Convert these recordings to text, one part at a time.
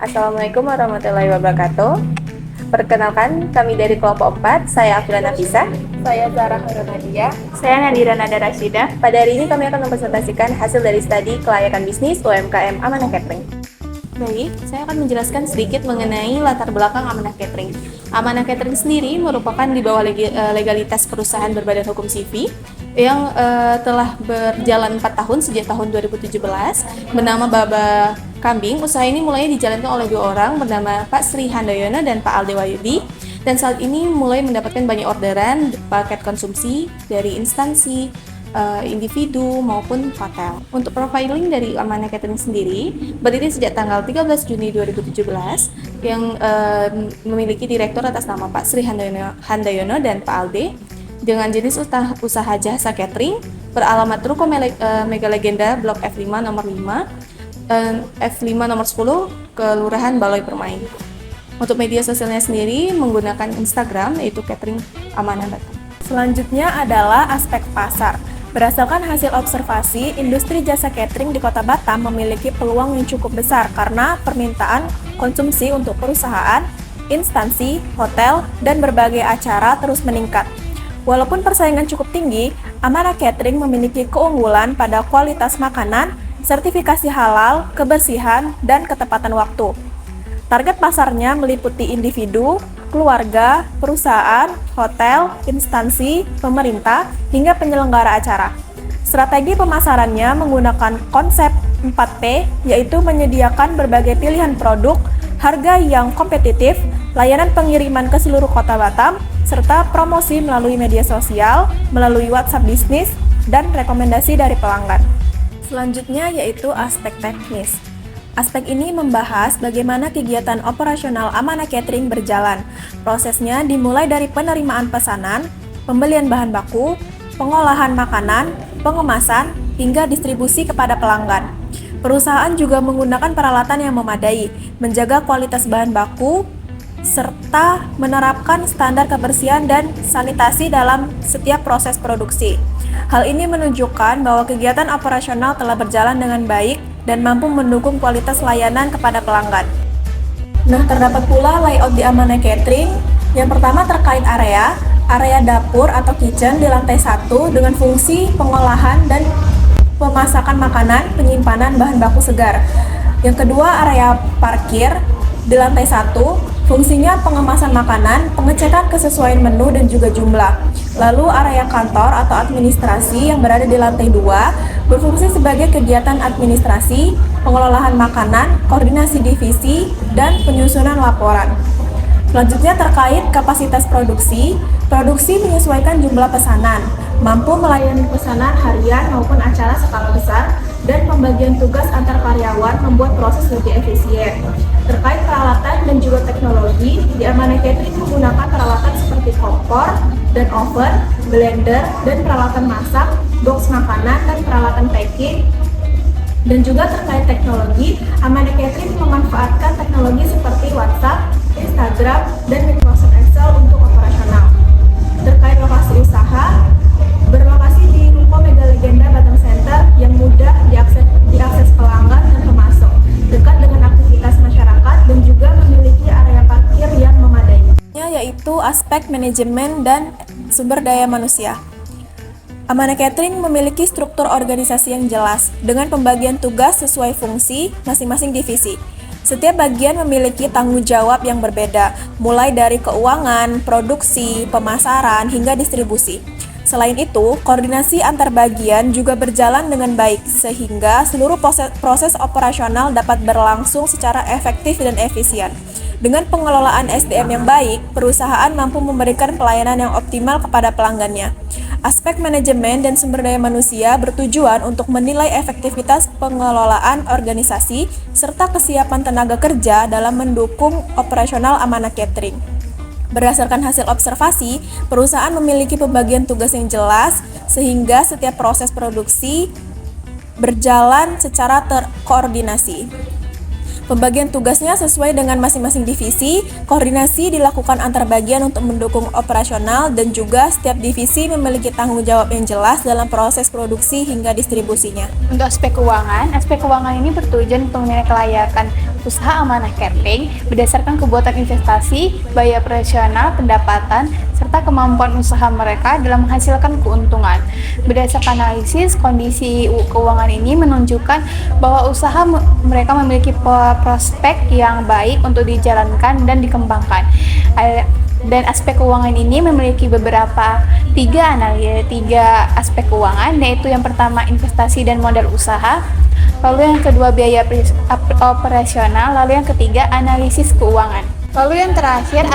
Assalamualaikum warahmatullahi wabarakatuh. Perkenalkan, kami dari kelompok 4, saya Afila Nafisa. Saya Zara Nadia. Saya Nadira Nada Rashida. Pada hari ini kami akan mempresentasikan hasil dari studi kelayakan bisnis UMKM Amanah Catering. Baik, saya akan menjelaskan sedikit mengenai latar belakang Amanah Catering. Amanah Catering sendiri merupakan di bawah legalitas perusahaan berbadan hukum CV yang telah berjalan 4 tahun sejak tahun 2017 bernama Baba Kambing. Usaha ini mulai dijalankan oleh 2 orang bernama Pak Sri Handoyono dan Pak Alde Wayudi, dan saat ini mulai mendapatkan banyak orderan paket konsumsi dari instansi, individu maupun hotel. Untuk profiling dari Amanah Catering sendiri berdiri sejak tanggal 13 Juni 2017 yang memiliki direktur atas nama Pak Sri Handoyono dan Pak Alde, dengan jenis usaha jasa catering, beralamat Ruko Mega Legenda Blok F5 nomor 5, F5 nomor 10, Kelurahan Baloi Permai. Untuk media sosialnya sendiri menggunakan Instagram, yaitu catering Amanah Batam. Selanjutnya adalah aspek pasar. Berdasarkan hasil observasi, industri jasa catering di Kota Batam memiliki peluang yang cukup besar karena permintaan konsumsi untuk perusahaan, instansi, hotel, dan berbagai acara terus meningkat. Walaupun persaingan cukup tinggi, Amanah Catering memiliki keunggulan pada kualitas makanan, sertifikasi halal, kebersihan, dan ketepatan waktu. Target pasarnya meliputi individu, keluarga, perusahaan, hotel, instansi, pemerintah, hingga penyelenggara acara. Strategi pemasarannya menggunakan konsep 4P, yaitu menyediakan berbagai pilihan produk, harga yang kompetitif, layanan pengiriman ke seluruh Kota Batam, serta promosi melalui media sosial, melalui WhatsApp bisnis, dan rekomendasi dari pelanggan. Selanjutnya yaitu aspek teknis. Aspek ini membahas bagaimana kegiatan operasional Amanah Catering berjalan. Prosesnya dimulai dari penerimaan pesanan, pembelian bahan baku, pengolahan makanan, pengemasan, hingga distribusi kepada pelanggan. Perusahaan juga menggunakan peralatan yang memadai, menjaga kualitas bahan baku, serta menerapkan standar kebersihan dan sanitasi dalam setiap proses produksi. Hal ini menunjukkan bahwa kegiatan operasional telah berjalan dengan baik dan mampu mendukung kualitas layanan kepada pelanggan. Nah, terdapat pula layout di Amanah Catering. Yang pertama terkait area dapur atau kitchen di lantai 1 dengan fungsi pengolahan dan pemasakan makanan, penyimpanan bahan baku segar. Yang kedua, area parkir di lantai 1, fungsinya pengemasan makanan, pengecekan kesesuaian menu dan juga jumlah. Lalu area kantor atau administrasi yang berada di lantai 2 berfungsi sebagai kegiatan administrasi, pengelolaan makanan, koordinasi divisi, dan penyusunan laporan. Selanjutnya terkait kapasitas produksi, produksi menyesuaikan jumlah pesanan, mampu melayani pesanan harian maupun acara skala besar, dan pembagian tugas antar karyawan membuat proses lebih efisien. Terkait peralatan dan juga teknologi, di Amanah Catering menggunakan peralatan seperti kompor dan oven, blender, dan peralatan masak, box makanan, dan peralatan packing. Dan juga terkait teknologi, Amanah Catering memanfaatkan teknologi seperti WhatsApp, Instagram, dan Microsoft Excel untuk operasional. Terkait lokasi usaha, berlokasi di Ruko Mega Legenda Batam Center yang mudah diakses pelanggan dan pemasok, dekat dengan aktivitas masyarakat dan juga memiliki area parkir yang memadai. Yaitu aspek manajemen dan sumber daya manusia. Amanah Catering memiliki struktur organisasi yang jelas dengan pembagian tugas sesuai fungsi masing-masing divisi. Setiap bagian memiliki tanggung jawab yang berbeda, mulai dari keuangan, produksi, pemasaran, hingga distribusi. Selain itu, koordinasi antar bagian juga berjalan dengan baik, sehingga seluruh proses operasional dapat berlangsung secara efektif dan efisien. Dengan pengelolaan SDM yang baik, perusahaan mampu memberikan pelayanan yang optimal kepada pelanggannya. Aspek manajemen dan sumber daya manusia bertujuan untuk menilai efektivitas pengelolaan organisasi serta kesiapan tenaga kerja dalam mendukung operasional Amanah Catering. Berdasarkan hasil observasi, perusahaan memiliki pembagian tugas yang jelas sehingga setiap proses produksi berjalan secara terkoordinasi. Pembagian tugasnya sesuai dengan masing-masing divisi, koordinasi dilakukan antar bagian untuk mendukung operasional, dan juga setiap divisi memiliki tanggung jawab yang jelas dalam proses produksi hingga distribusinya. Untuk aspek keuangan ini bertujuan untuk menilai kelayakan usaha Amanah Catering berdasarkan kebutuhan investasi, biaya operasional, pendapatan, serta kemampuan usaha mereka dalam menghasilkan keuntungan. Berdasarkan analisis, kondisi keuangan ini menunjukkan bahwa usaha mereka memiliki prospek yang baik untuk dijalankan dan dikembangkan. Dan aspek keuangan ini memiliki tiga aspek keuangan, yaitu yang pertama investasi dan modal usaha, lalu yang kedua biaya operasional, lalu yang ketiga analisis keuangan. Lalu yang terakhir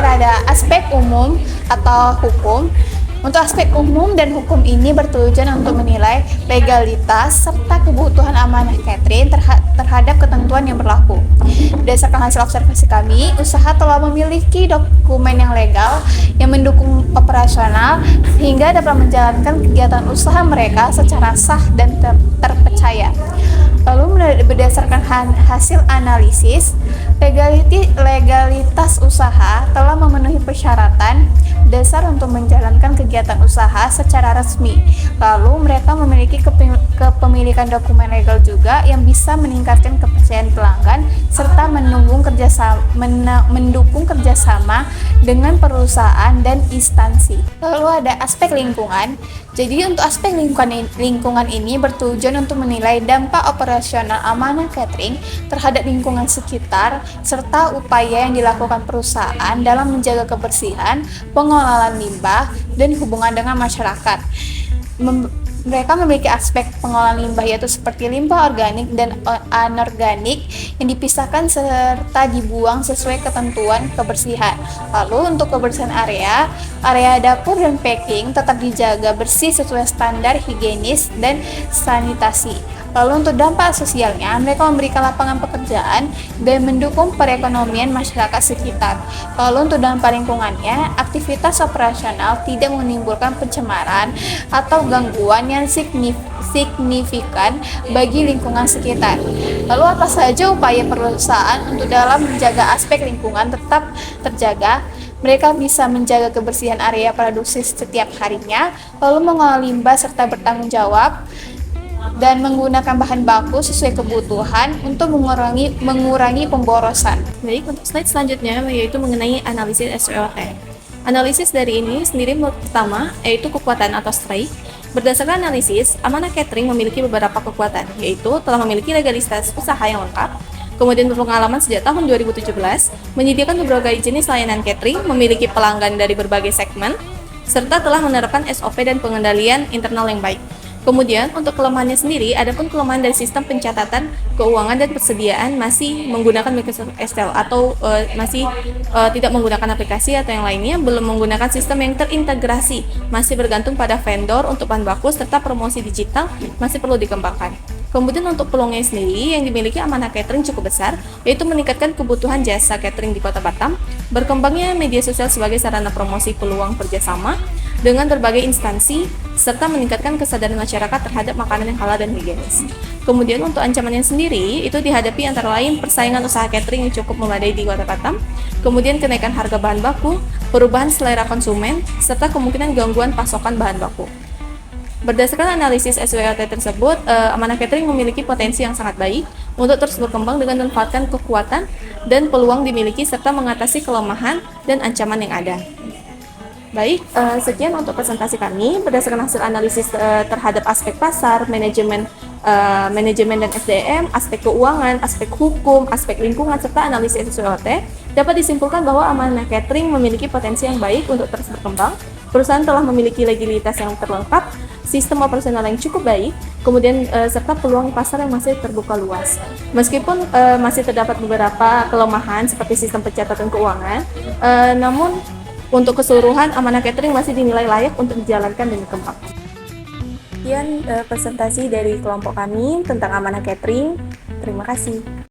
ada aspek umum atau hukum. Untuk aspek umum dan hukum ini bertujuan untuk menilai legalitas serta kebutuhan Amanah Catering terhadap ketentuan yang berlaku. Berdasarkan hasil observasi kami, usaha telah memiliki dokumen yang legal yang mendukung operasional sehingga dapat menjalankan kegiatan usaha mereka secara sah dan terpercaya. Lalu berdasarkan hasil analisis, legalitas usaha telah memenuhi persyaratan dasar untuk menjalankan kegiatan usaha secara resmi. Lalu mereka memiliki kepemilikan dokumen legal juga yang bisa meningkatkan kepercayaan pelanggan serta mendukung kerjasama dengan perusahaan dan instansi. Lalu ada aspek lingkungan. Jadi untuk aspek lingkungan ini bertujuan untuk menilai dampak operasional Amanah Catering terhadap lingkungan sekitar serta upaya yang dilakukan perusahaan dalam menjaga kebersihan, pengelolaan limbah, dan hubungan dengan masyarakat. Mereka memiliki aspek pengolahan limbah yaitu seperti limbah organik dan anorganik yang dipisahkan serta dibuang sesuai ketentuan kebersihan. Lalu untuk kebersihan area dapur dan packing tetap dijaga bersih sesuai standar higienis dan sanitasi. Lalu untuk dampak sosialnya, mereka memberikan lapangan pekerjaan dan mendukung perekonomian masyarakat sekitar. Lalu untuk dampak lingkungannya, aktivitas operasional tidak menimbulkan pencemaran atau gangguan yang signifikan bagi lingkungan sekitar. Lalu apa saja upaya perusahaan untuk dalam menjaga aspek lingkungan tetap terjaga? Mereka bisa menjaga kebersihan area produksi setiap harinya, lalu mengolah limbah serta bertanggung jawab dan menggunakan bahan baku sesuai kebutuhan untuk mengurangi pemborosan. Baik, untuk slide selanjutnya yaitu mengenai analisis SWOT. Analisis dari ini sendiri pertama yaitu kekuatan atau strength. Berdasarkan analisis, Amanah Catering memiliki beberapa kekuatan, yaitu telah memiliki legalitas usaha yang lengkap, kemudian berpengalaman sejak tahun 2017, menyediakan berbagai jenis layanan catering, memiliki pelanggan dari berbagai segmen, serta telah menerapkan SOP dan pengendalian internal yang baik. Kemudian untuk kelemahannya sendiri, adapun kelemahan dari sistem pencatatan keuangan dan persediaan masih menggunakan Microsoft Excel atau masih tidak menggunakan aplikasi atau yang lainnya, belum menggunakan sistem yang terintegrasi, masih bergantung pada vendor untuk bahan baku serta promosi digital masih perlu dikembangkan. Kemudian untuk peluangnya sendiri yang dimiliki Amanah Catering cukup besar, yaitu meningkatkan kebutuhan jasa catering di Kota Batam, berkembangnya media sosial sebagai sarana promosi peluang kerjasama dengan berbagai instansi, serta meningkatkan kesadaran masyarakat terhadap makanan yang halal dan higienis. Kemudian untuk ancamannya sendiri, itu dihadapi antara lain persaingan usaha catering yang cukup memadai di Kota Batam, kemudian kenaikan harga bahan baku, perubahan selera konsumen, serta kemungkinan gangguan pasokan bahan baku. Berdasarkan analisis SWOT tersebut, Amanah Catering memiliki potensi yang sangat baik untuk terus berkembang dengan memanfaatkan kekuatan dan peluang dimiliki serta mengatasi kelemahan dan ancaman yang ada. Baik, sekian untuk presentasi kami berdasarkan hasil analisis terhadap aspek pasar, manajemen dan SDM, aspek keuangan, aspek hukum, aspek lingkungan, serta analisis SWOT. Dapat disimpulkan bahwa Amanah Catering memiliki potensi yang baik untuk terus berkembang. Perusahaan telah memiliki legalitas yang terlengkap, sistem operasional yang cukup baik, kemudian serta peluang pasar yang masih terbuka luas. Meskipun masih terdapat beberapa kelemahan seperti sistem pencatatan keuangan, namun untuk keseluruhan Amanah Catering masih dinilai layak untuk dijalankan dan dikembangkan. Sekian presentasi dari kelompok kami tentang Amanah Catering. Terima kasih.